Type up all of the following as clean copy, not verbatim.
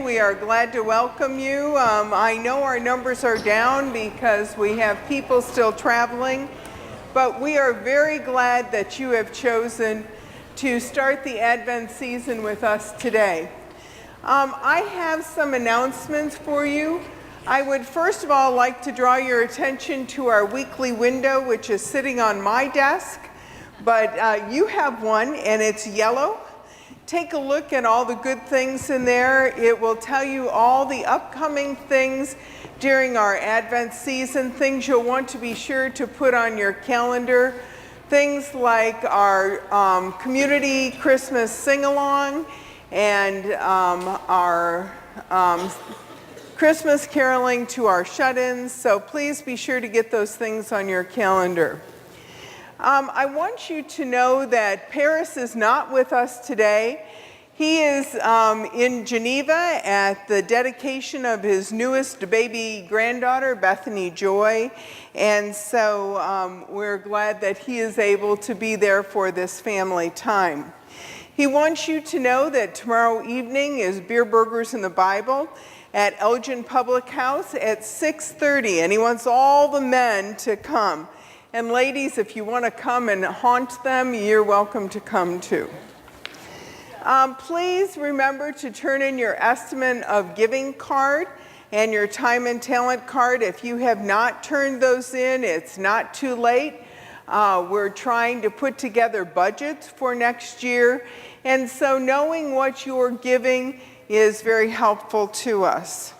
We are glad to welcome you. I know our numbers are down because we have people still traveling, but we are very glad that you have chosen to start the Advent season with us today. I have some announcements for you. I would first of all like to draw your attention to our weekly window, which is sitting on my desk, but you have one and it's yellow. Take a look at all the good things in there. It will tell you all the upcoming things during our Advent season, things you'll want to be sure to put on your calendar. Things like our community Christmas sing-along and our Christmas caroling to our shut-ins. So please be sure to get those things on your calendar. I want you to know that Paris is not with us today. He is in Geneva at the dedication of his newest baby granddaughter, Bethany Joy. And so we're glad that he is able to be there for this family time. He wants you to know that tomorrow evening is Beer Burgers in the Bible at Elgin Public House at 6:30, and he wants all the men to come. And ladies, if you want to come and haunt them, you're welcome to come too. Please remember to turn in your estimate of giving card and your time and talent card. If you have not turned those in, it's not too late. We're trying to put together budgets for next year, and so knowing what you're giving is very helpful to us.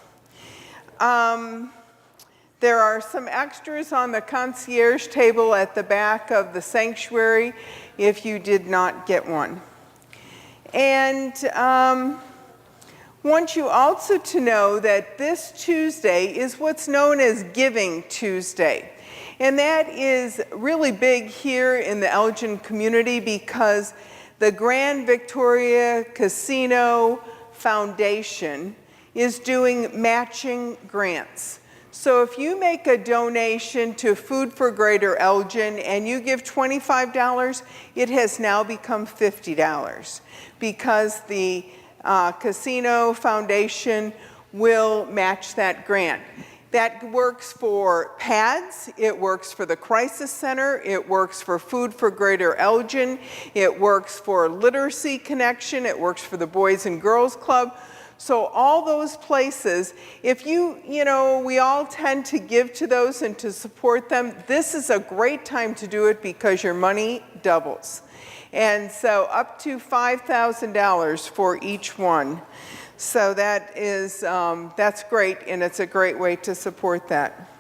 There are some extras on the concierge table at the back of the sanctuary if you did not get one. And want you also to know that this Tuesday is what's known as Giving Tuesday. And that is really big here in the Elgin community because the Grand Victoria Casino Foundation is doing matching grants. So if you make a donation to Food for Greater Elgin and you give $25, it has now become $50 because the Casino Foundation will match that grant. That works for PADS, it works for the Crisis Center, it works for Food for Greater Elgin, it works for Literacy Connection, it works for the Boys and Girls Club. So all those places, if we all tend to give to those and to support them, this is a great time to do it because your money doubles. And so up to $5,000 for each one. So that's great, and it's a great way to support that.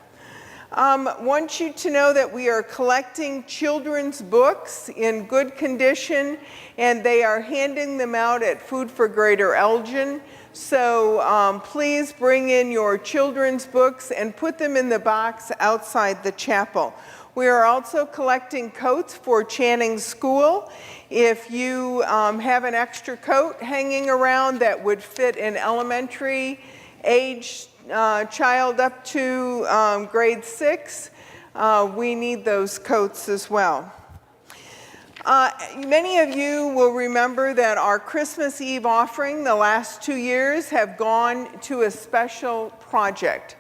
Want you to know that we are collecting children's books in good condition, and they are handing them out at Food for Greater Elgin. So please bring in your children's books and put them in the box outside the chapel. We are also collecting coats for Channing School. If you have an extra coat hanging around that would fit an elementary age child up to grade 6, we need those coats as well. Many of you will remember that our Christmas Eve offering the last 2 years have gone to a special project.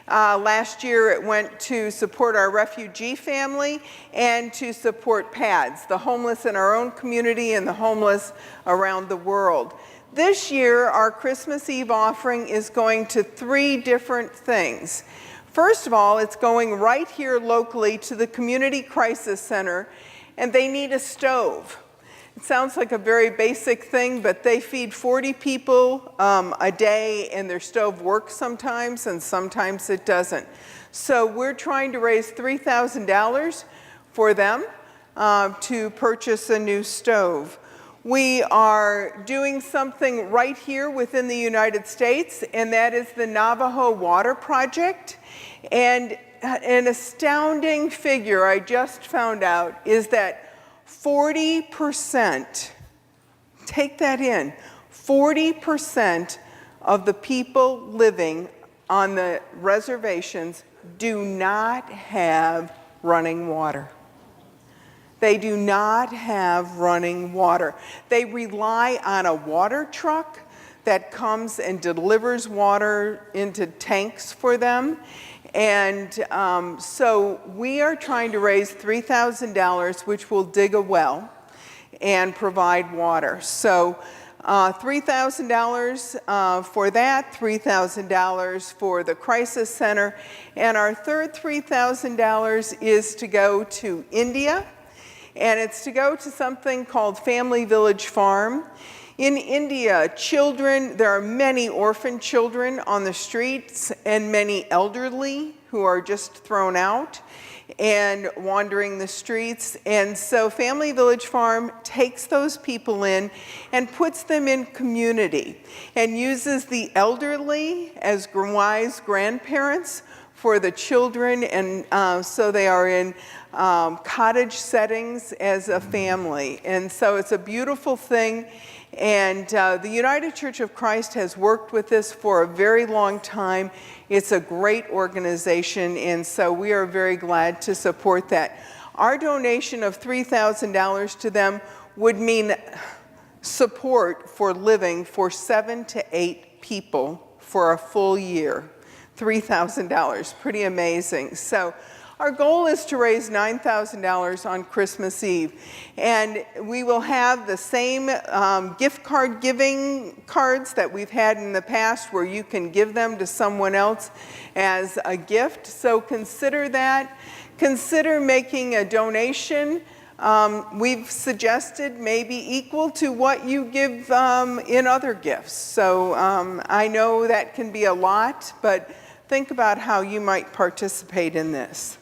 Last year it went to support our refugee family and to support PADS, the homeless in our own community and the homeless around the world. This year our Christmas Eve offering is going to 3 different things. First of all, it's going right here locally to the Community Crisis Center, and they need a stove. It sounds like a very basic thing, but they feed 40 people a day, and their stove works sometimes, and sometimes it doesn't. So we're trying to raise $3,000 for them to purchase a new stove. We are doing something right here within the United States, and that is the Navajo Water Project. And an astounding figure I just found out is that 40%, take that in, 40% of the people living on the reservations do not have running water. They do not have running water. They rely on a water truck. that comes and delivers water into tanks for them. And so we are trying to raise $3,000, which will dig a well and provide water. So $3,000 for that, $3,000 for the crisis center, and our third $3,000 is to go to India, and it's to go to something called Family Village Farm. In India, there are many orphan children on the streets and many elderly who are just thrown out and wandering the streets. And so Family Village Farm takes those people in and puts them in community and uses the elderly as wise grandparents for the children, and so they are in cottage settings as a family. And so it's a beautiful thing. And the United Church of Christ has worked with this for a very long time. It's a great organization, and so we are very glad to support that. Our donation of $3,000 to them would mean support for living for 7 to 8 people for a full year. $3,000, pretty amazing. So our goal is to raise $9,000 on Christmas Eve, and we will have the same gift card giving cards that we've had in the past, where you can give them to someone else as a gift. So consider that. Consider making a donation. We've suggested maybe equal to what you give in other gifts. So I know that can be a lot, but think about how you might participate in this.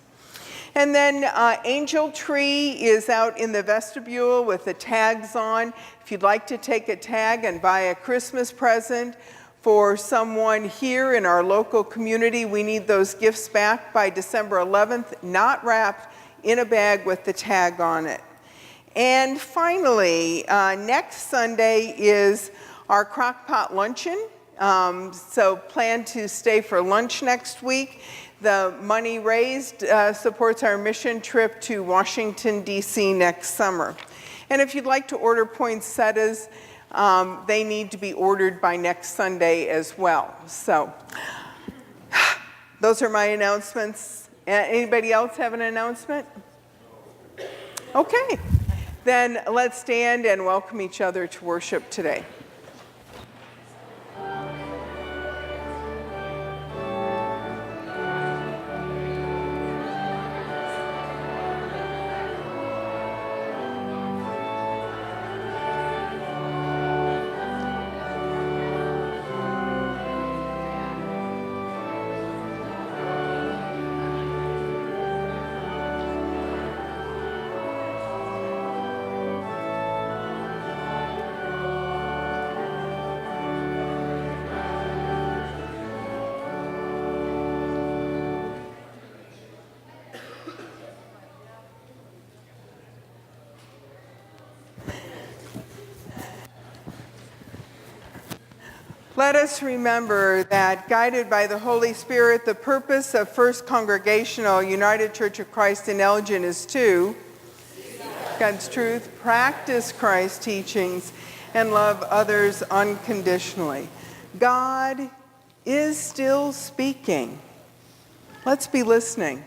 And then Angel Tree is out in the vestibule with the tags on. If you'd like to take a tag and buy a Christmas present for someone here in our local community, we need those gifts back by December 11th, not wrapped, in a bag with the tag on it. And finally, next Sunday is our crockpot luncheon. So plan to stay for lunch next week. The money raised supports our mission trip to Washington, D.C. next summer. And if you'd like to order poinsettias, they need to be ordered by next Sunday as well. So those are my announcements. Anybody else have an announcement? Okay. Then let's stand and welcome each other to worship today. Let us remember that, guided by the Holy Spirit, the purpose of First Congregational United Church of Christ in Elgin is to God's truth, practice Christ's teachings, and love others unconditionally. God is still speaking. Let's be listening.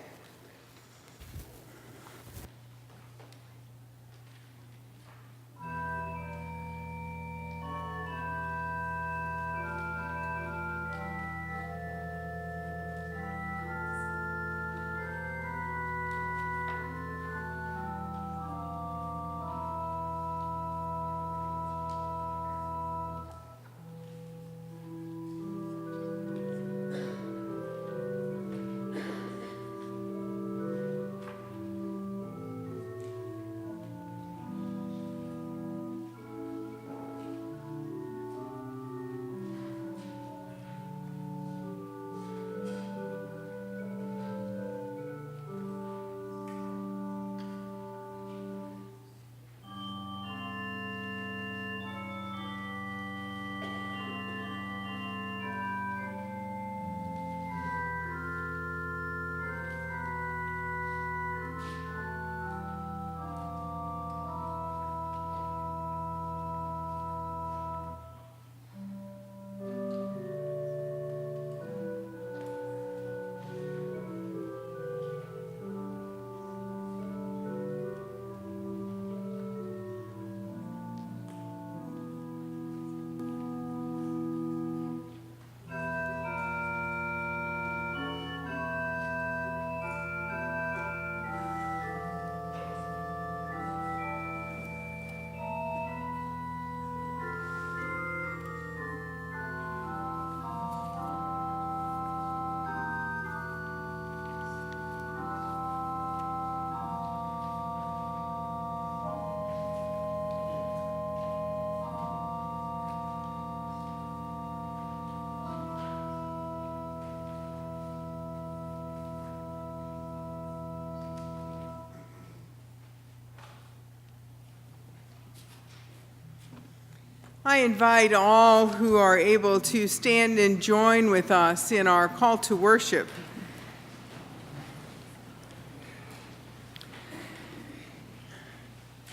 I invite all who are able to stand and join with us in our call to worship.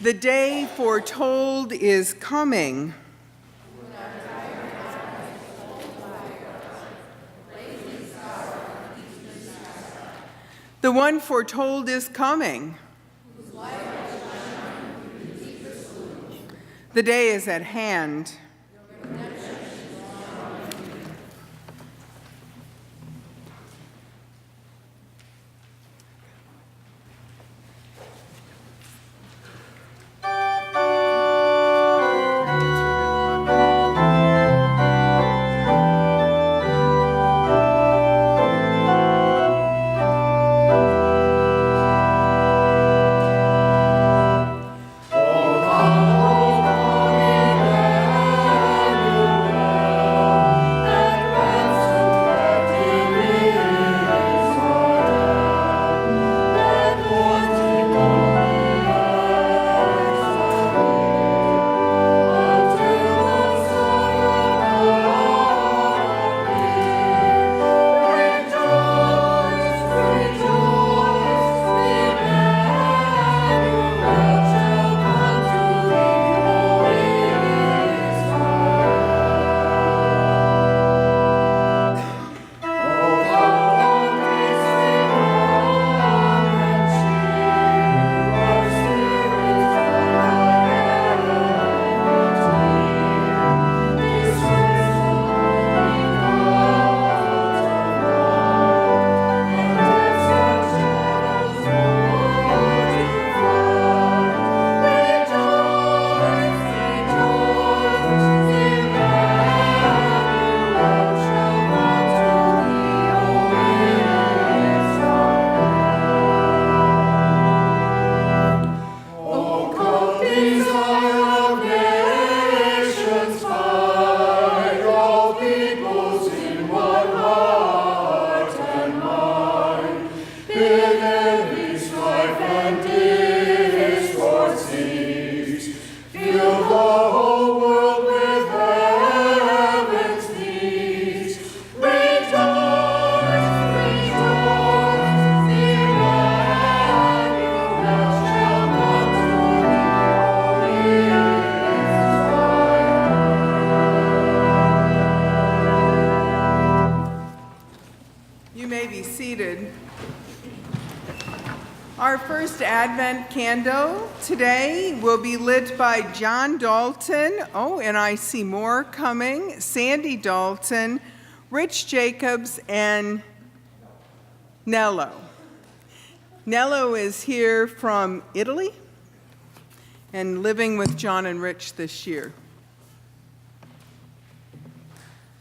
The day foretold is coming. The one foretold is coming. The day is at hand. Our first Advent candle today will be lit by John Dalton. Oh, and I see more coming. Sandy Dalton, Rich Jacobs, and Nello. Nello is here from Italy and living with John and Rich this year.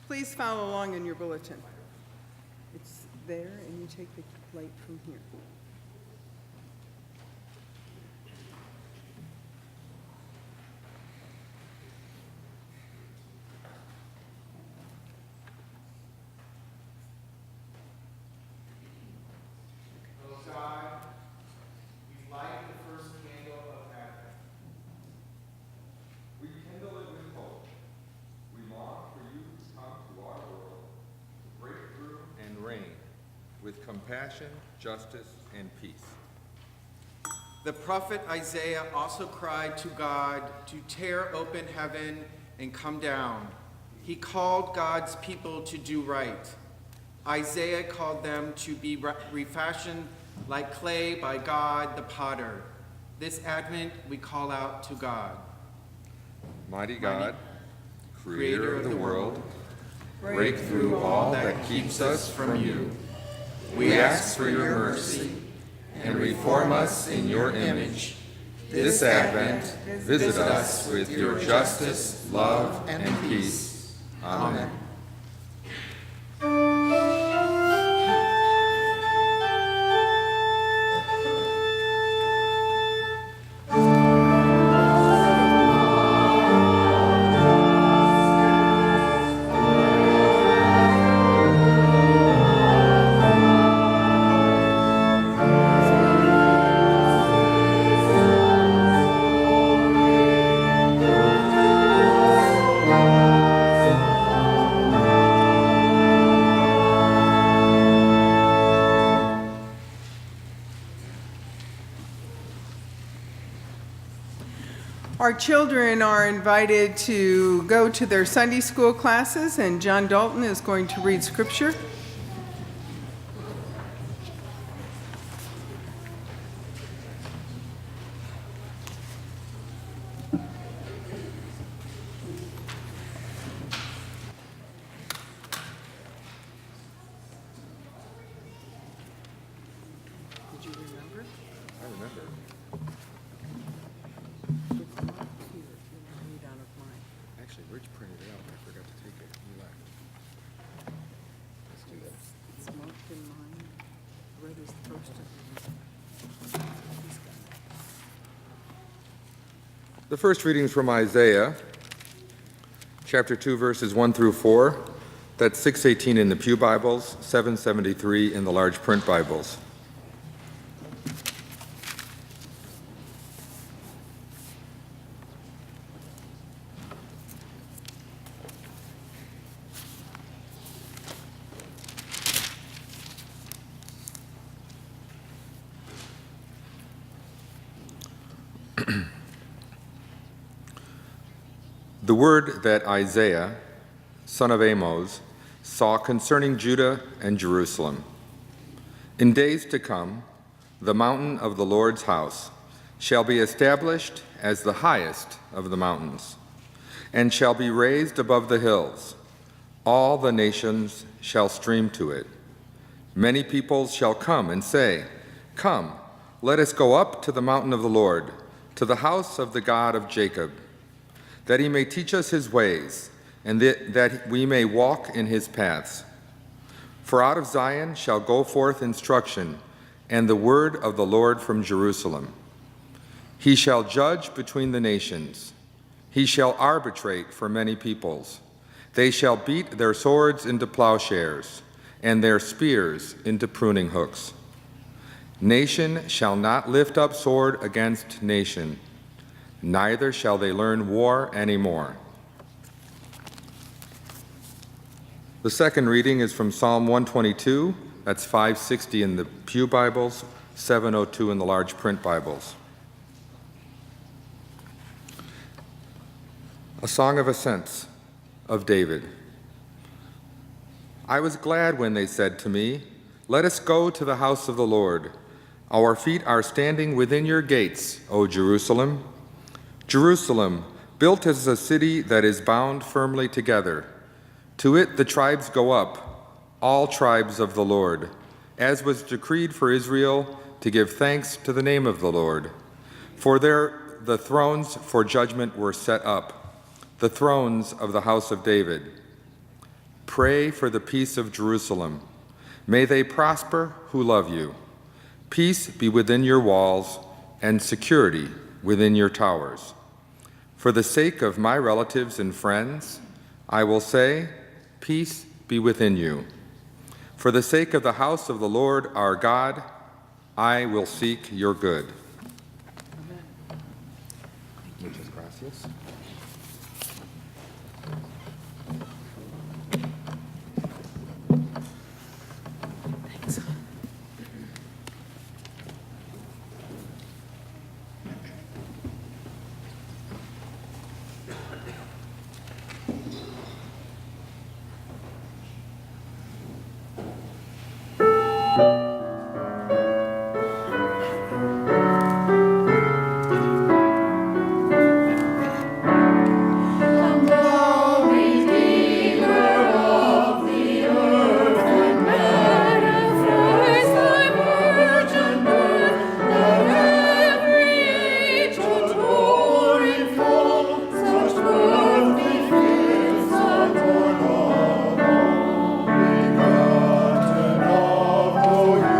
Please follow along in your bulletin. It's there, and you take the light from here. With compassion, justice, and peace. The prophet Isaiah also cried to God to tear open heaven and come down. He called God's people to do right. Isaiah called them to be refashioned like clay by God the potter. This Advent we call out to God. Mighty God, creator of the world, break through all that keeps us from you. We ask for your mercy and reform us in your image. This Advent, visit us with your justice, love, and peace. Amen. Our children are invited to go to their Sunday school classes, and John Dalton is going to read scripture. Did you remember? I remember. Actually, Rich printed it out and I forgot to take it. He left. Let's do that. It's marked in mine. Red is the first of them. He's got it. The first reading is from Isaiah, chapter 2, verses 1 through 4. That's 618 in the Pew Bibles, 773 in the large print Bibles. The word that Isaiah, son of Amos, saw concerning Judah and Jerusalem. In days to come, the mountain of the Lord's house shall be established as the highest of the mountains, and shall be raised above the hills. All the nations shall stream to it. Many peoples shall come and say, "Come, let us go up to the mountain of the Lord, to the house of the God of Jacob, that he may teach us his ways, and that we may walk in his paths. For out of Zion shall go forth instruction, and the word of the Lord from Jerusalem. He shall judge between the nations. He shall arbitrate for many peoples. They shall beat their swords into plowshares, and their spears into pruning hooks. Nation shall not lift up sword against nation, neither shall they learn war anymore." The second reading is from Psalm 122, that's 560 in the Pew Bibles, 702 in the large print Bibles. A song of ascents of David. I was glad when they said to me, "Let us go to the house of the Lord. Our feet are standing within your gates, O Jerusalem. Jerusalem, built as a city that is bound firmly together. To it the tribes go up, all tribes of the Lord, as was decreed for Israel, to give thanks to the name of the Lord. For there the thrones for judgment were set up, the thrones of the house of David. Pray for the peace of Jerusalem. May they prosper who love you. Peace be within your walls, and security within your towers. For the sake of my relatives and friends, I will say, peace be within you. For the sake of the house of the Lord our God, I will seek your good." Amen. Muchas gracias. Oh,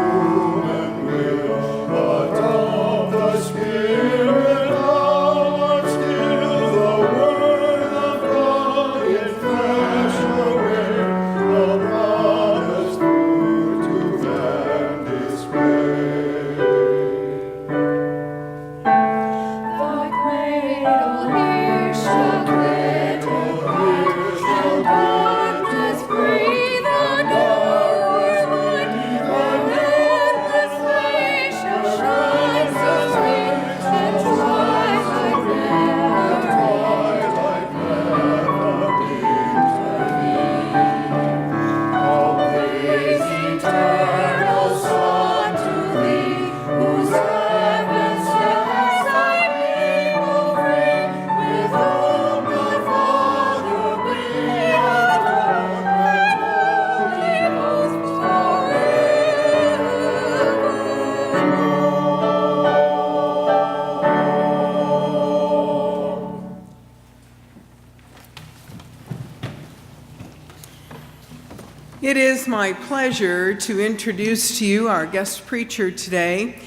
It is my pleasure to introduce to you our guest preacher today.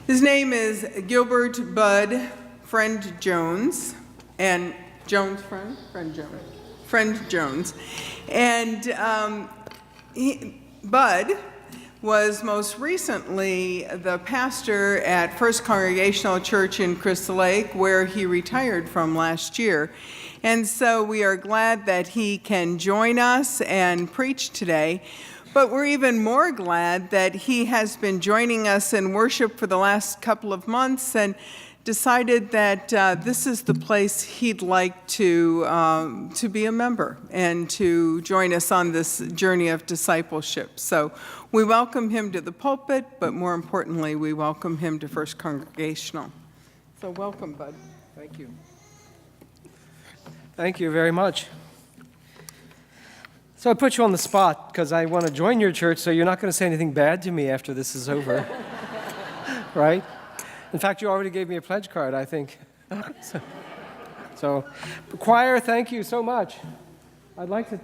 His name is Gilbert Bud Friend Jones, and Jones Friend Jones. And Bud was most recently the pastor at First Congregational Church in Crystal Lake, where he retired from last year. And so we are glad that he can join us and preach today. But we're even more glad that he has been joining us in worship for the last couple of months and decided that this is the place he'd like to be a member and to join us on this journey of discipleship. So we welcome him to the pulpit, but more importantly, we welcome him to First Congregational. So welcome, Bud. Thank you. Thank you very much. So I put you on the spot because I want to join your church, so you're not going to say anything bad to me after this is over, right? In fact, you already gave me a pledge card, I think. So, choir, thank you so much. I'd like to,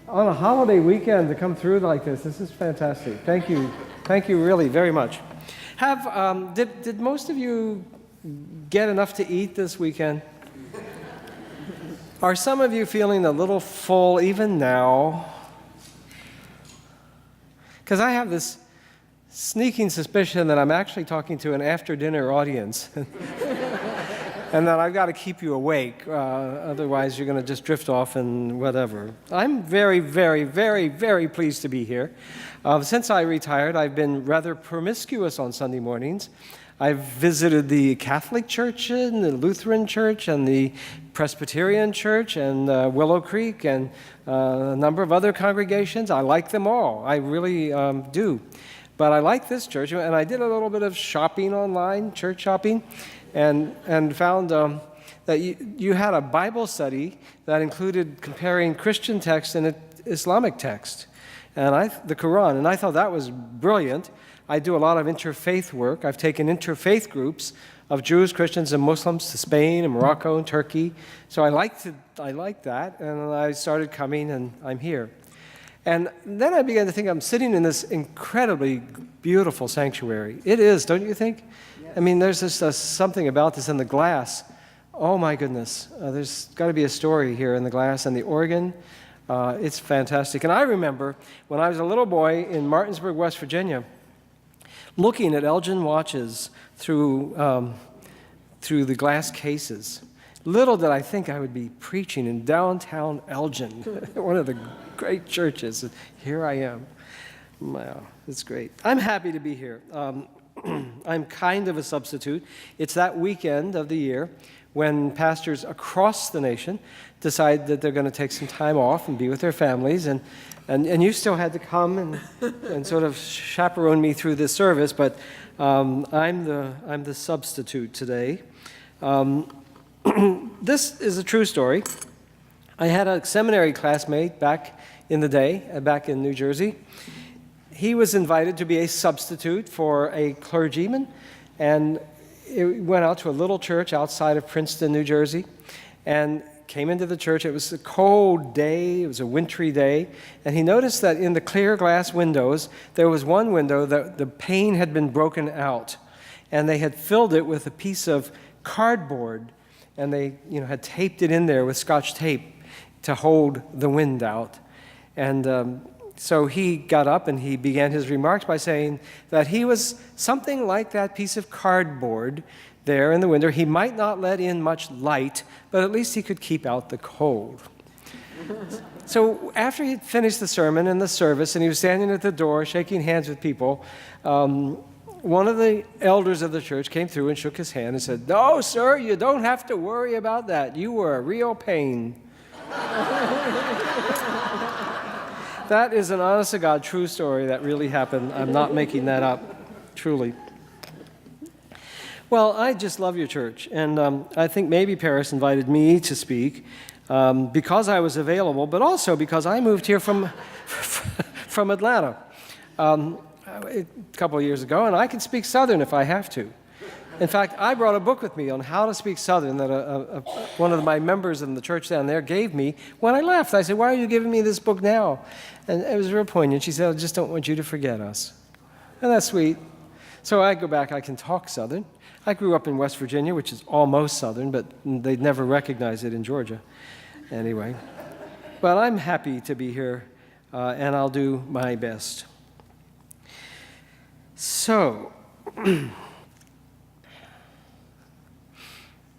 on a holiday weekend to come through like this is fantastic. Thank you really very much. Did most of you get enough to eat this weekend? Are some of you feeling a little full even now? Because I have this sneaking suspicion that I'm actually talking to an after-dinner audience and that I've got to keep you awake. Otherwise, you're going to just drift off and whatever. I'm very, very, very, very pleased to be here. Since I retired, I've been rather promiscuous on Sunday mornings. I've visited the Catholic Church and the Lutheran Church and the Presbyterian Church and Willow Creek and a number of other congregations. I like them all. I really do. But I like this church, and I did a little bit of shopping online, church shopping, and found that you had a Bible study that included comparing Christian text and Islamic text, and the Quran, and I thought that was brilliant. I do a lot of interfaith work. I've taken interfaith groups of Jews, Christians, and Muslims to Spain and Morocco and Turkey. So I like that, and I started coming, and I'm here. And then I began to think I'm sitting in this incredibly beautiful sanctuary. It is, don't you think? Yes. I mean, there's just something about this in the glass. Oh my goodness, there's got to be a story here in the glass and the organ. It's fantastic. And I remember when I was a little boy in Martinsburg, West Virginia, looking at Elgin watches through the glass cases. Little did I think I would be preaching in downtown Elgin, one of the great churches. Here I am. Wow, it's great. I'm happy to be here. I'm kind of a substitute. It's that weekend of the year when pastors across the nation decide that they're going to take some time off and be with their families, and you still had to come and sort of chaperone me through this service, but I'm the substitute today. This is a true story. I had a seminary classmate back in the day, back in New Jersey. He was invited to be a substitute for a clergyman, and it went out to a little church outside of Princeton, New Jersey, and came into the church. It was a cold day. It was a wintry day, and he noticed that in the clear glass windows, there was one window that the pane had been broken out, and they had filled it with a piece of cardboard, and they had taped it in there with Scotch tape to hold the wind out. And so he got up and he began his remarks by saying that he was something like that piece of cardboard there in the window. He might not let in much light, but at least he could keep out the cold. So after he'd finished the sermon and the service, and he was standing at the door shaking hands with people, one of the elders of the church came through and shook his hand and said, "No, sir, you don't have to worry about that. You were a real pain." That is an honest-to-God true story that really happened. I'm not making that up, truly. Well, I just love your church, and I think maybe Paris invited me to speak because I was available, but also because I moved here from Atlanta a couple of years ago, and I can speak Southern if I have to. In fact, I brought a book with me on how to speak Southern that one of my members in the church down there gave me when I left. I said, "Why are you giving me this book now?" And it was real poignant. She said, "I just don't want you to forget us." And that's sweet. So I go back, I can talk Southern. I grew up in West Virginia, which is almost Southern, but they'd never recognize it in Georgia. Anyway, but I'm happy to be here, and I'll do my best. So, a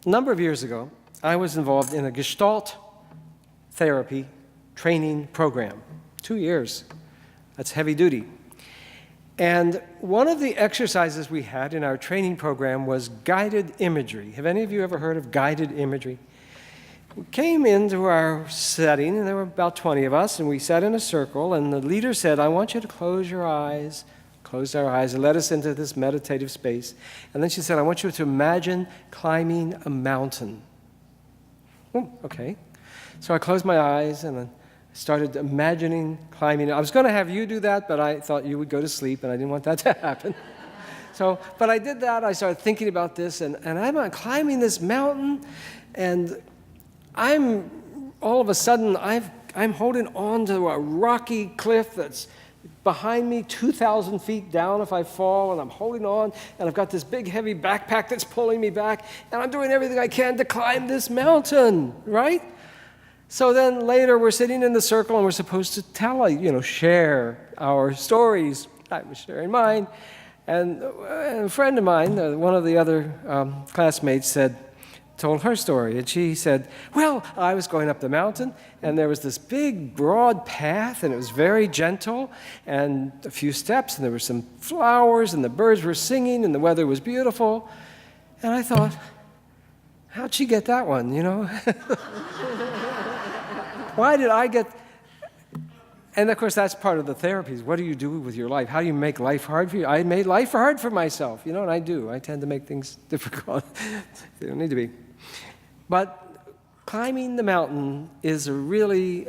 number of years ago, I was involved in a Gestalt therapy training program. 2 years. That's heavy duty. And one of the exercises we had in our training program was guided imagery. Have any of you ever heard of guided imagery? We came into our setting, and there were about 20 of us, and we sat in a circle, and the leader said, "I want you to close your eyes." Closed our eyes and led us into this meditative space. And then she said, "I want you to imagine climbing a mountain." Okay. So I closed my eyes, and then started imagining climbing. I was going to have you do that, but I thought you would go to sleep, and I didn't want that to happen. But I did that. I started thinking about this, and I'm climbing this mountain, and all of a sudden, I'm holding on to a rocky cliff that's behind me, 2,000 feet down if I fall, and I'm holding on, and I've got this big, heavy backpack that's pulling me back, and I'm doing everything I can to climb this mountain, right? So then later we're sitting in the circle and we're supposed to share our stories. I was sharing mine. And a friend of mine, one of the other classmates, told her story. And she said, "Well, I was going up the mountain and there was this big, broad path and it was very gentle and a few steps and there were some flowers and the birds were singing and the weather was beautiful." And I thought, how'd she get that one, Why did I get... And of course, that's part of the therapies. What do you do with your life? How do you make life hard for you? I made life hard for myself, and I do. I tend to make things difficult. They don't need to be. But climbing the mountain is a really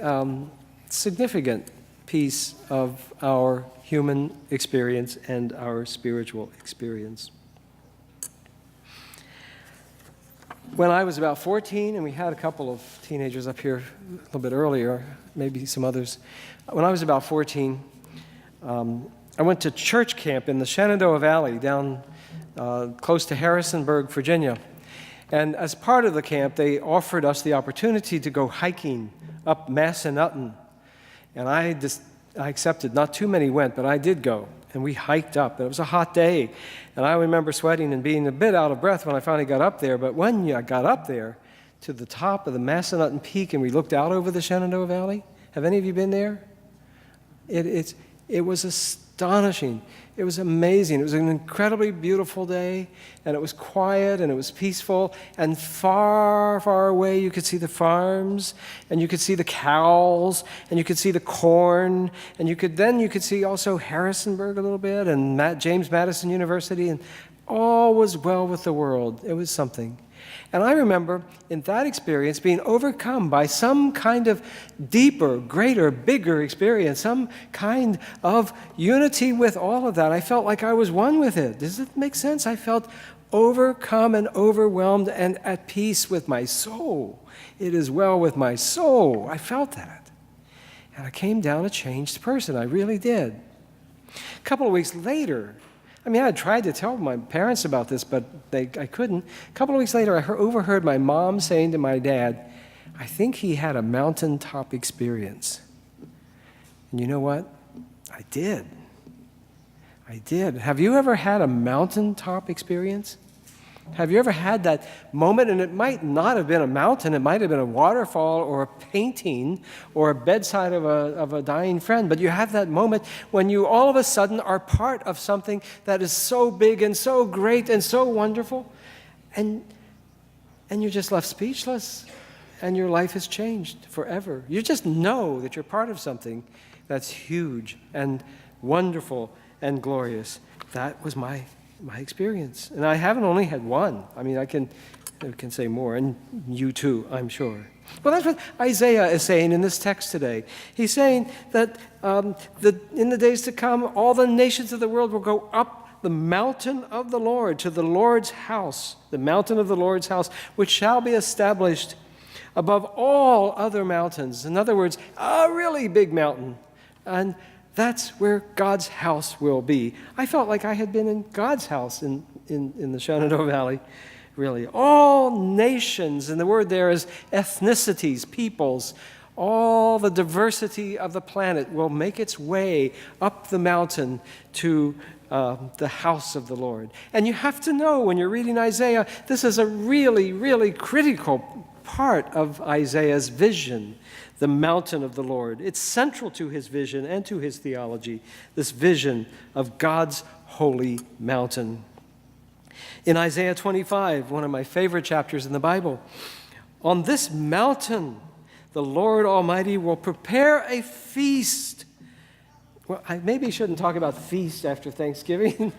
significant piece of our human experience and our spiritual experience. When I was about 14, and we had a couple of teenagers up here a little bit earlier, maybe some others. When I was about 14, I went to church camp in the Shenandoah Valley down close to Harrisonburg, Virginia. And as part of the camp, they offered us the opportunity to go hiking up Massanutten. And I accepted. Not too many went, but I did go. And we hiked up. It was a hot day. And I remember sweating and being a bit out of breath when I finally got up there. But when I got up there to the top of the Massanutten Peak and we looked out over the Shenandoah Valley, have any of you been there? It was astonishing. It was amazing. It was an incredibly beautiful day, and it was quiet, and it was peaceful, and far, far away you could see the farms, and you could see the cows, and you could see the corn, and you could see also Harrisonburg a little bit, and James Madison University, and all was well with the world. It was something. And I remember in that experience being overcome by some kind of deeper, greater, bigger experience, some kind of unity with all of that. I felt like I was one with it. Does it make sense? I felt overcome and overwhelmed and at peace with my soul. It is well with my soul. I felt that. And I came down a changed person. I really did. A couple of weeks later, I had tried to tell my parents about this, but I couldn't. A couple of weeks later, I overheard my mom saying to my dad, "I think he had a mountaintop experience." And you know what? I did. Have you ever had a mountaintop experience? Have you ever had that moment? And it might not have been a mountain. It might have been a waterfall or a painting or a bedside of a dying friend. But you have that moment when you all of a sudden are part of something that is so big and so great and so wonderful. And you're just left speechless. And your life has changed forever. You just know that you're part of something that's huge and wonderful and glorious. That was my experience. And I haven't only had one. I can say more, and you too, I'm sure. Well, that's what Isaiah is saying in this text today. He's saying that in the days to come, all the nations of the world will go up the mountain of the Lord, to the Lord's house, the mountain of the Lord's house, which shall be established above all other mountains. In other words, a really big mountain. And that's where God's house will be. I felt like I had been in God's house in the Shenandoah Valley, really. All nations, and the word there is ethnicities, peoples, all the diversity of the planet will make its way up the mountain to the house of the Lord. And you have to know when you're reading Isaiah, this is a really, really critical part of Isaiah's vision, the mountain of the Lord. It's central to his vision and to his theology, this vision of God's holy mountain. In Isaiah 25, one of my favorite chapters in the Bible, on this mountain, the Lord Almighty will prepare a feast. Well, I maybe shouldn't talk about feast after Thanksgiving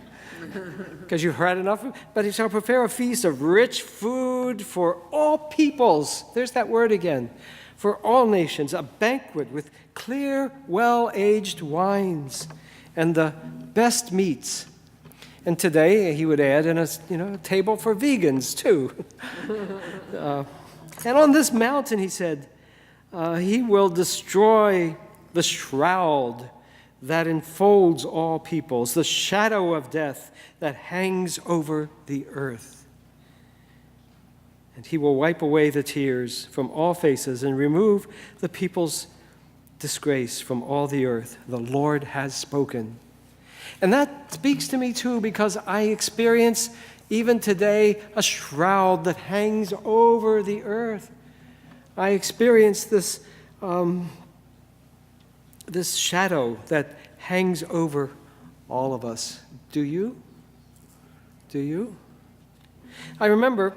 because you've heard enough. But he shall prepare a feast of rich food for all peoples. There's that word again. For all nations, a banquet with clear, well-aged wines and the best meats. And today, he would add in a table for vegans too. And on this mountain, he said, he will destroy the shroud that enfolds all peoples, the shadow of death that hangs over the earth. And he will wipe away the tears from all faces and remove the people's disgrace from all the earth. The Lord has spoken. And that speaks to me too, because I experience even today a shroud that hangs over the earth. I experience this shadow that hangs over all of us. Do you? Do you? I remember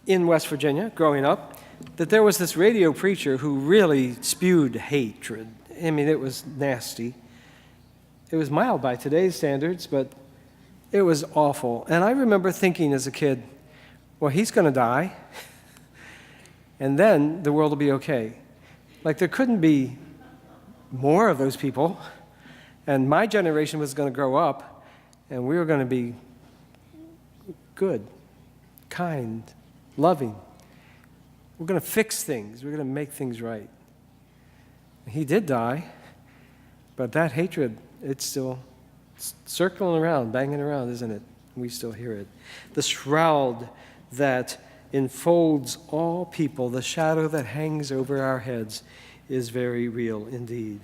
in West Virginia, growing up, that there was this radio preacher who really spewed hatred. I mean, it was nasty. It was mild by today's standards, but it was awful. And I remember thinking as a kid, well, he's going to die, and then the world will be okay. Like, there couldn't be more of those people, and my generation was going to grow up, and we were going to be good, kind, loving. We're going to fix things. We're going to make things right. He did die, but that hatred, it's still circling around, banging around, isn't it? We still hear it. The shroud that enfolds all people, the shadow that hangs over our heads, is very real indeed.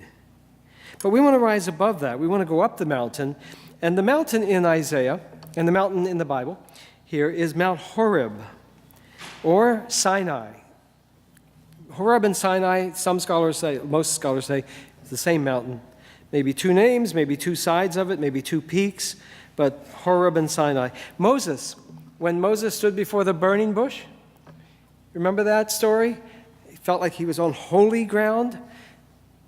But we want to rise above that. We want to go up the mountain. And the mountain in Isaiah, and the mountain in the Bible here, is Mount Horeb, or Sinai. Horeb and Sinai, most scholars say, it's the same mountain. Maybe two names, maybe two sides of it, maybe two peaks, but Horeb and Sinai. Moses, when Moses stood before the burning bush, remember that story? He felt like he was on holy ground.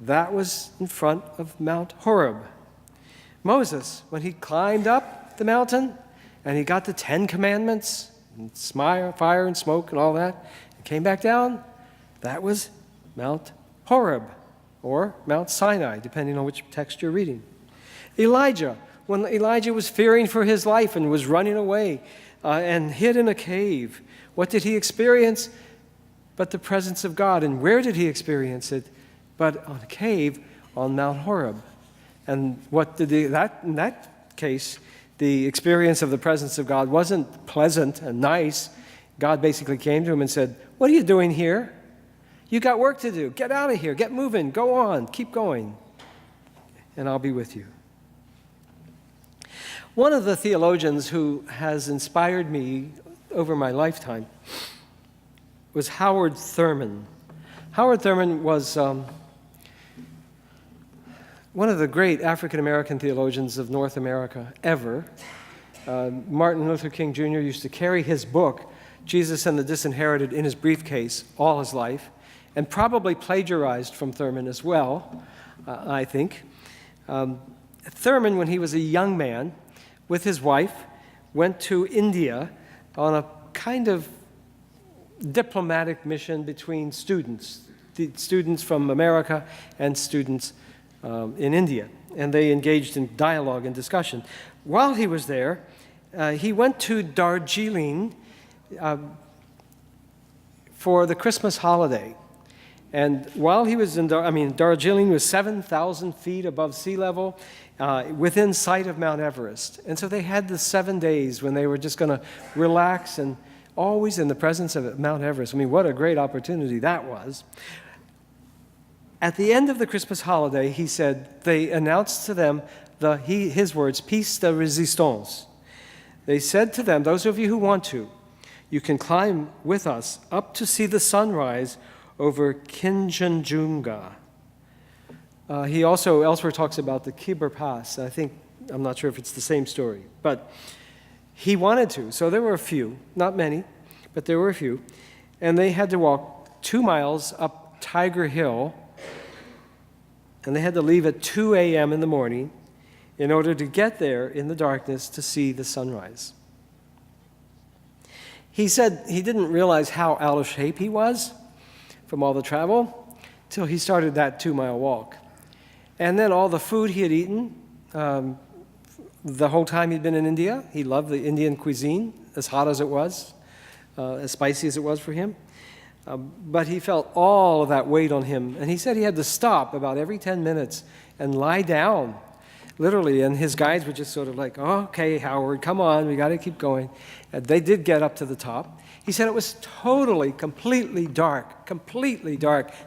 That was in front of Mount Horeb. Moses, when he climbed up the mountain and he got the 10 Commandments, and fire and smoke and all that, and came back down, that was Mount Horeb, or Mount Sinai, depending on which text you're reading. Elijah, when Elijah was fearing for his life and was running away and hid in a cave, what did he experience? But the presence of God. And where did he experience it? But on a cave on Mount Horeb. And what did in that case, the experience of the presence of God wasn't pleasant and nice. God basically came to him and said, "What are you doing here? You got work to do. Get out of here. Get moving. Go on. Keep going. And I'll be with you." One of the theologians who has inspired me over my lifetime was Howard Thurman. Howard Thurman was one of the great African-American theologians of North America ever. Martin Luther King Jr. used to carry his book, Jesus and the Disinherited, in his briefcase all his life, and probably plagiarized from Thurman as well, I think. Thurman, when he was a young man, with his wife, went to India on a kind of diplomatic mission between students from America and students in India. And they engaged in dialogue and discussion. while he was there, he went to Darjeeling for the Christmas holiday. And while he was in Darjeeling was 7,000 feet above sea level, within sight of Mount Everest. And so they had the 7 days when they were just going to relax and always in the presence of Mount Everest. I mean, what a great opportunity that was. At the end of the Christmas holiday, he said, they announced to them his words, "Piece de resistance." They said to them, those of you who want to, you can climb with us up to see the sunrise over Kinchenjunga. He also elsewhere talks about the Khyber Pass. I'm not sure if it's the same story, but he wanted to. So there were a few, not many, but there were a few. And they had to walk 2 miles up Tiger Hill, and they had to leave at 2 a.m. in the morning in order to get there in the darkness to see the sunrise. He said he didn't realize how out of shape he was from all the travel till he started that 2-mile walk. And then all the food he had eaten the whole time he'd been in India. He loved the Indian cuisine, as hot as it was, as spicy as it was for him. But he felt all of that weight on him. And he said he had to stop about every 10 minutes and lie down, literally. And his guides were just sort of like, "Oh, okay, Howard, come on, we got to keep going." And they did get up to the top. He said it was completely dark,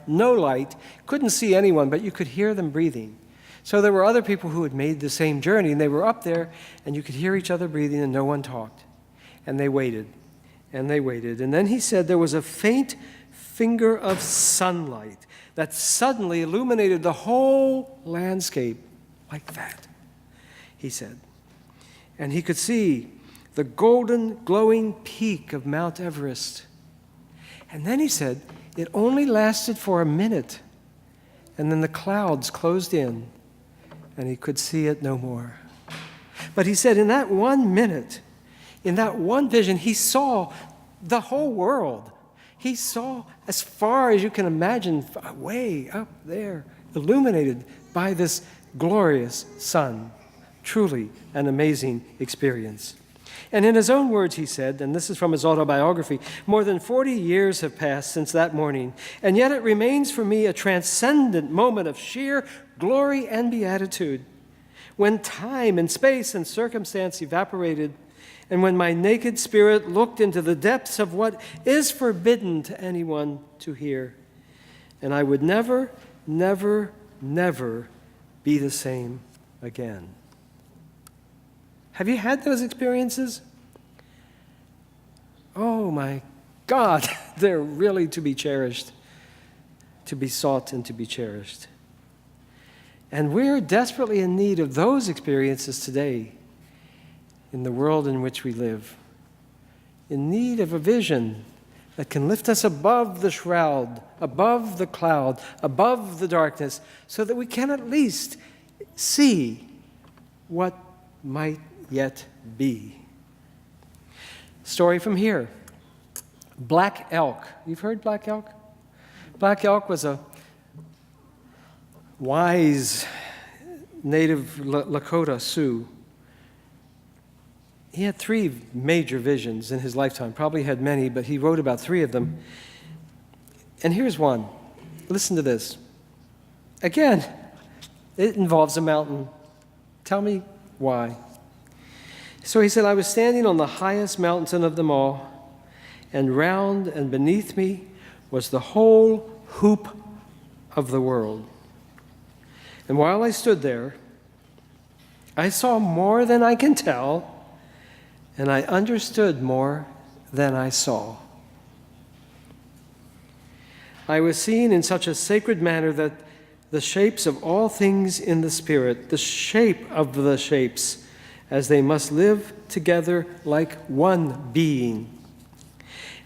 no light. Couldn't see anyone, but you could hear them breathing. So there were other people who had made the same journey, and they were up there, and you could hear each other breathing, and no one talked. And they waited, and they waited. And then he said there was a faint finger of sunlight that suddenly illuminated the whole landscape like that, he said. And he could see the golden, glowing peak of Mount Everest. And then he said it only lasted for a minute, and then the clouds closed in, and he could see it no more. But he said in that 1 minute, in that one vision, he saw the whole world. He saw as far as you can imagine, way up there, illuminated by this glorious sun. Truly an amazing experience. And in his own words, he said, and this is from his autobiography, "More than 40 years have passed since that morning, and yet it remains for me a transcendent moment of sheer glory and beatitude, when time and space and circumstance evaporated, and when my naked spirit looked into the depths of what is forbidden to anyone to hear. And I would never, never, never be the same again." Have you had those experiences? Oh my God, they're really to be cherished, to be sought and to be cherished. And we're desperately in need of those experiences today in the world in which we live, in need of a vision that can lift us above the shroud, above the cloud, above the darkness, so that we can at least see what might yet be. Story from here. Black elk. You've heard black elk? Black elk was a wise native Lakota Sioux. He had 3 major visions in his lifetime. Probably had many, but he wrote about 3 of them. And here's one. Listen to this. Again, it involves a mountain. Tell me why. So he said, "I was standing on the highest mountain of them all, and round and beneath me was the whole hoop of the world. And while I stood there, I saw more than I can tell, and I understood more than I saw. I was seen in such a sacred manner that the shapes of all things in the Spirit, the shape of the shapes, as they must live together like one being.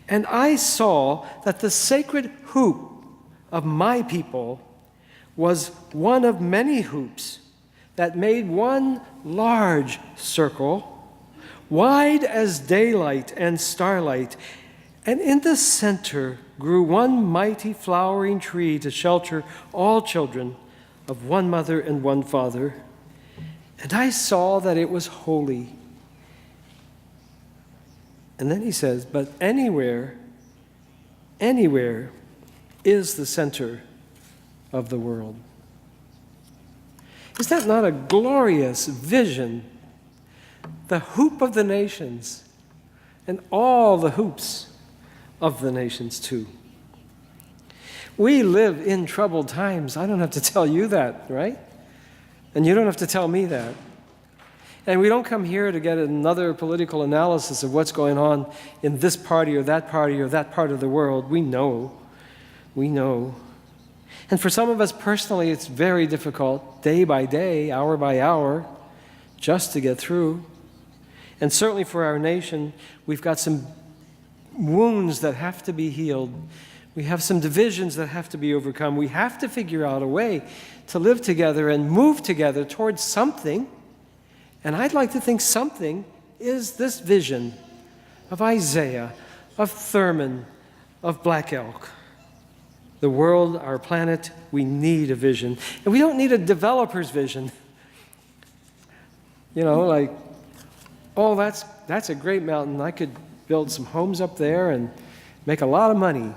And I saw that the sacred hoop of my people was one of many hoops that made one large circle, wide as daylight and starlight, and in the center grew one mighty flowering tree to shelter all children of one mother and one father. And I saw that it was holy. And then he says, but anywhere is the center of the world. Is that not a glorious vision? The hoop of the nations, and all the hoops of the nations too. We live in troubled times. I don't have to tell you that, right? And you don't have to tell me that. And we don't come here to get another political analysis of what's going on in this party or that part of the world. We know. And for some of us personally, it's very difficult, day by day, hour by hour, just to get through. And certainly for our nation, we've got some wounds that have to be healed. We have some divisions that have to be overcome. We have to figure out a way to live together and move together towards something. And I'd like to think something is this vision of Isaiah, of Thurman, of Black Elk. The world, our planet, we need a vision. And we don't need a developer's vision. You know, like, oh, that's a great mountain. I could build some homes up there and make a lot of money.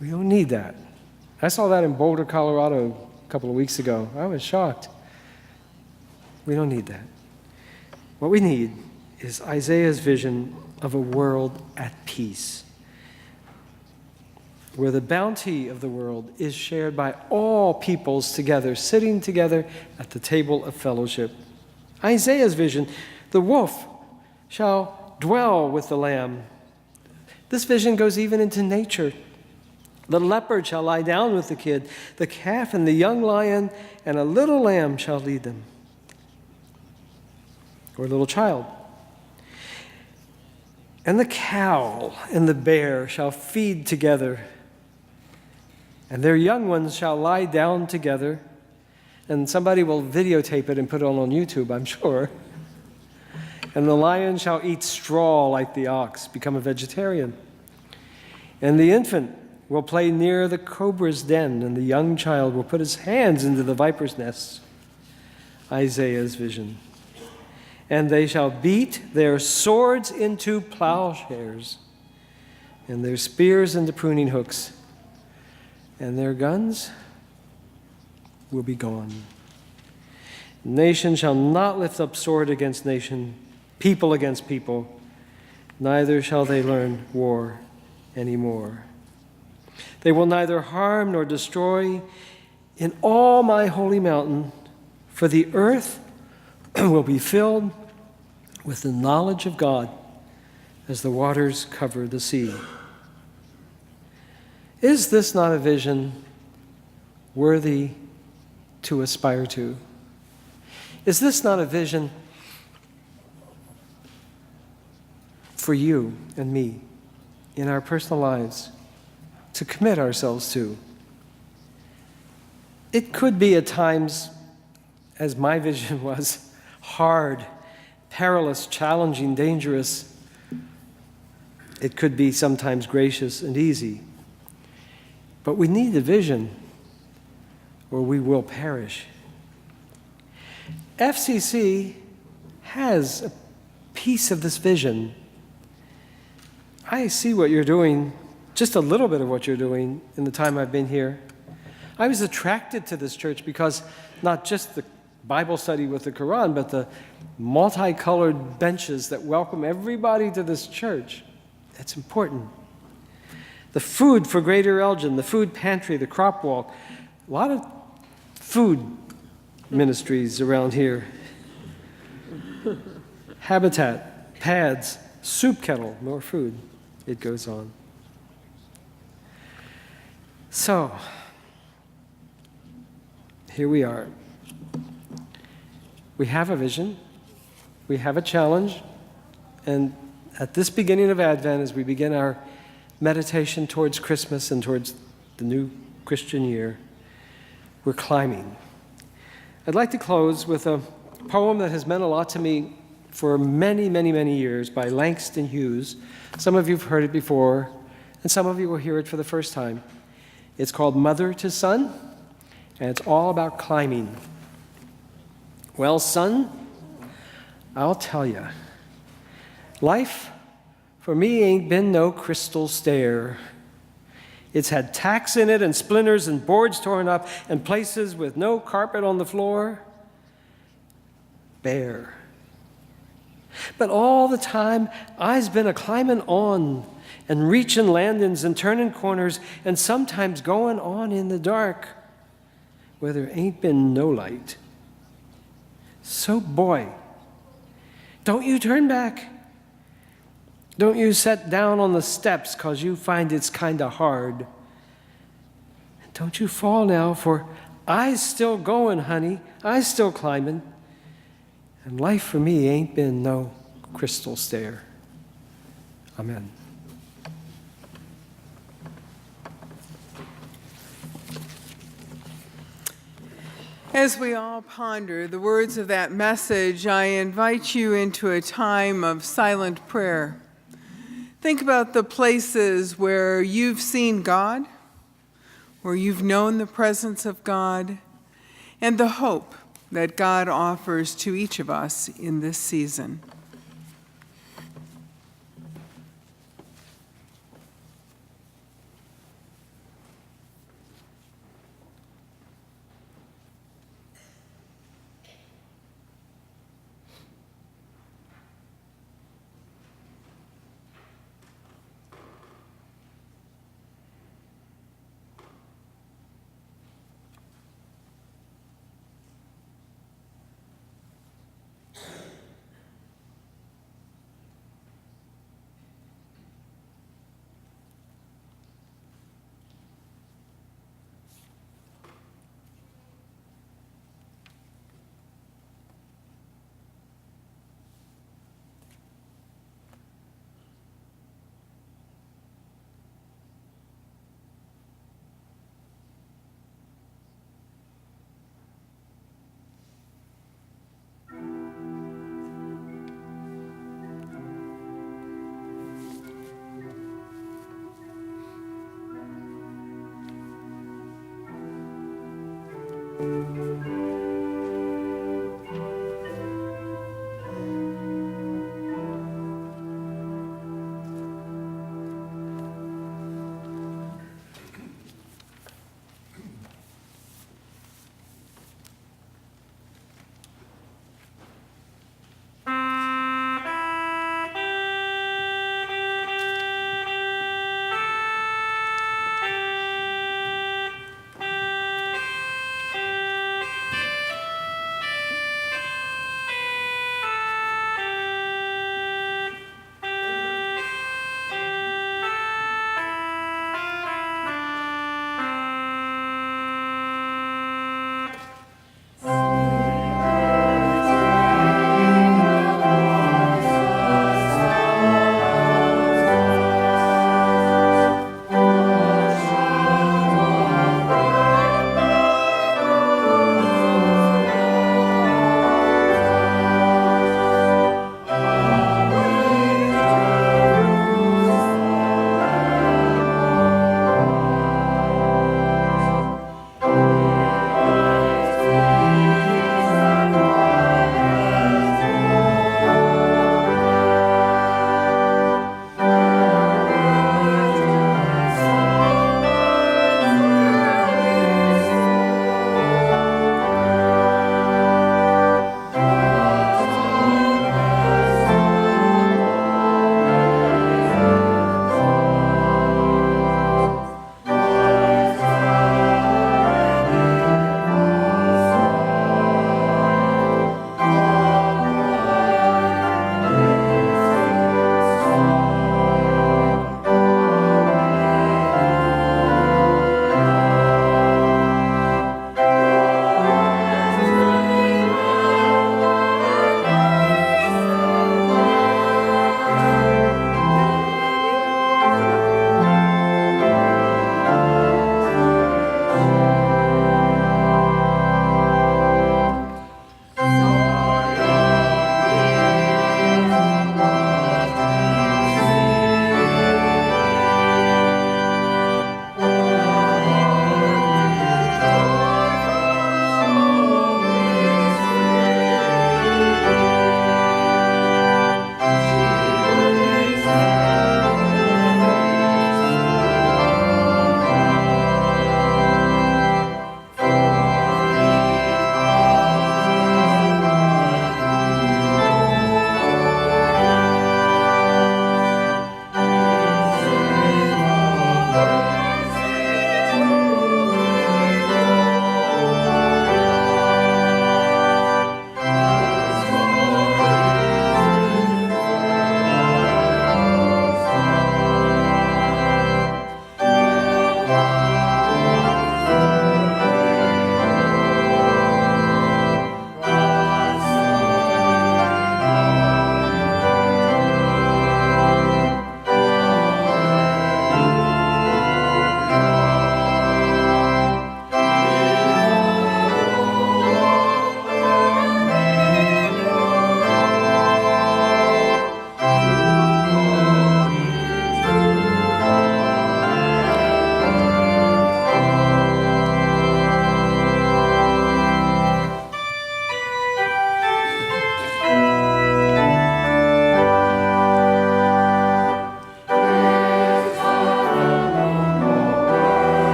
We don't need that. I saw that in Boulder, Colorado a couple of weeks ago. I was shocked. We don't need that. What we need is Isaiah's vision of a world at peace, where the bounty of the world is shared by all peoples together, sitting together at the table of fellowship. Isaiah's vision, the wolf shall dwell with the lamb. This vision goes even into nature. The leopard shall lie down with the kid, the calf and the young lion, and a little lamb shall lead them, or a little child. And the cow and the bear shall feed together, and their young ones shall lie down together. And somebody will videotape it and put it on YouTube, I'm sure. And the lion shall eat straw like the ox, become a vegetarian. And the infant will play near the cobra's den, and the young child will put his hands into the viper's nests. Isaiah's vision. And they shall beat their swords into plowshares, and their spears into pruning hooks, and their guns will be gone. Nation shall not lift up sword against nation, people against people, neither shall they learn war anymore. They will neither harm nor destroy in all my holy mountain, for the earth will be filled with the knowledge of God as the waters cover the sea. Is this not a vision worthy to aspire to? Is this not a vision for you and me in our personal lives to commit ourselves to? It could be at times, as my vision was, hard, perilous, challenging, dangerous. It could be sometimes gracious and easy. But we need a vision or we will perish. F.C.C. has a piece of this vision. I see what you're doing, just a little bit of what you're doing in the time I've been here. I was attracted to this church because not just the Bible study with the Quran, but the multicolored benches that welcome everybody to this church. That's important. The food for Greater Elgin, the food pantry, the crop walk, a lot of food ministries around here. Habitat, pads, soup kettle, more food. It goes on. So, here we are. We have a vision, we have a challenge, and at this beginning of Advent, as we begin our meditation towards Christmas and towards the new Christian year, we're climbing. I'd like to close with a poem that has meant a lot to me for many, many, many years by Langston Hughes. Some of you have heard it before, and some of you will hear it for the first time. It's called Mother to Son, and it's all about climbing. Well, son, I'll tell you, life for me ain't been no crystal stair. It's had tacks in it and splinters and boards torn up and places with no carpet on the floor. Bare. But all the time, I's been a climbing on and reaching landings and turning corners and sometimes going on in the dark where there ain't been no light. So, boy, don't you turn back. Don't you set down on the steps 'cause you find it's kinda hard. Don't you fall now, for I's still going, honey. I's still climbing. And life for me ain't been no crystal stair. Amen. As we all ponder the words of that message, I invite you into a time of silent prayer. Think about the places where you've seen God, where you've known the presence of God, and the hope that God offers to each of us in this season.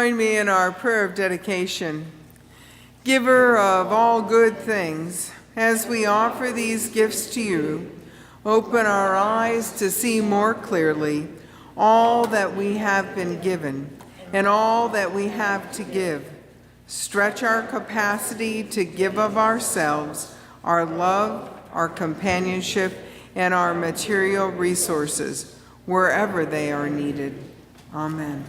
join me in our prayer of dedication? Giver of all good things, as we offer these gifts to you, open our eyes to see more clearly all that we have been given and all that we have to give. Stretch our capacity to give of ourselves, our love, our companionship, and our material resources, wherever they are needed. Amen.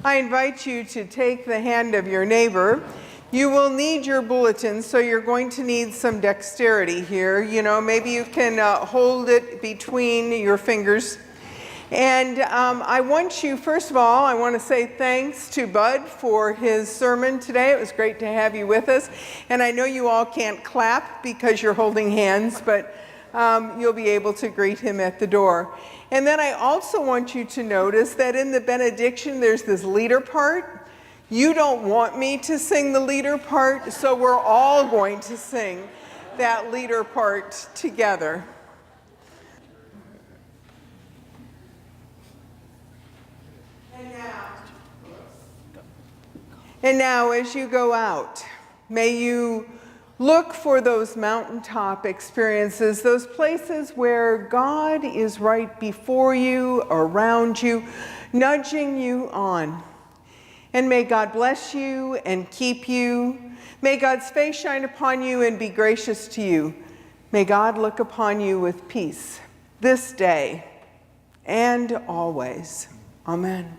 I invite you to take the hand of your neighbor. You will need your bulletin, so you're going to need some dexterity here. You know, maybe you can hold it between your fingers. And I want you, first of all, I want to say thanks to Bud for his sermon today. It was great to have you with us. And I know you all can't clap because you're holding hands, but you'll be able to greet him at the door. And then I also want you to notice that in the benediction, there's this leader part. You don't want me to sing the leader part, so we're all going to sing that leader part together. And now, as you go out, may you look for those mountaintop experiences, those places where God is right before you, around you, nudging you on. And may God bless you and keep you. May God's face shine upon you and be gracious to you. May God look upon you with peace this day and always. Amen.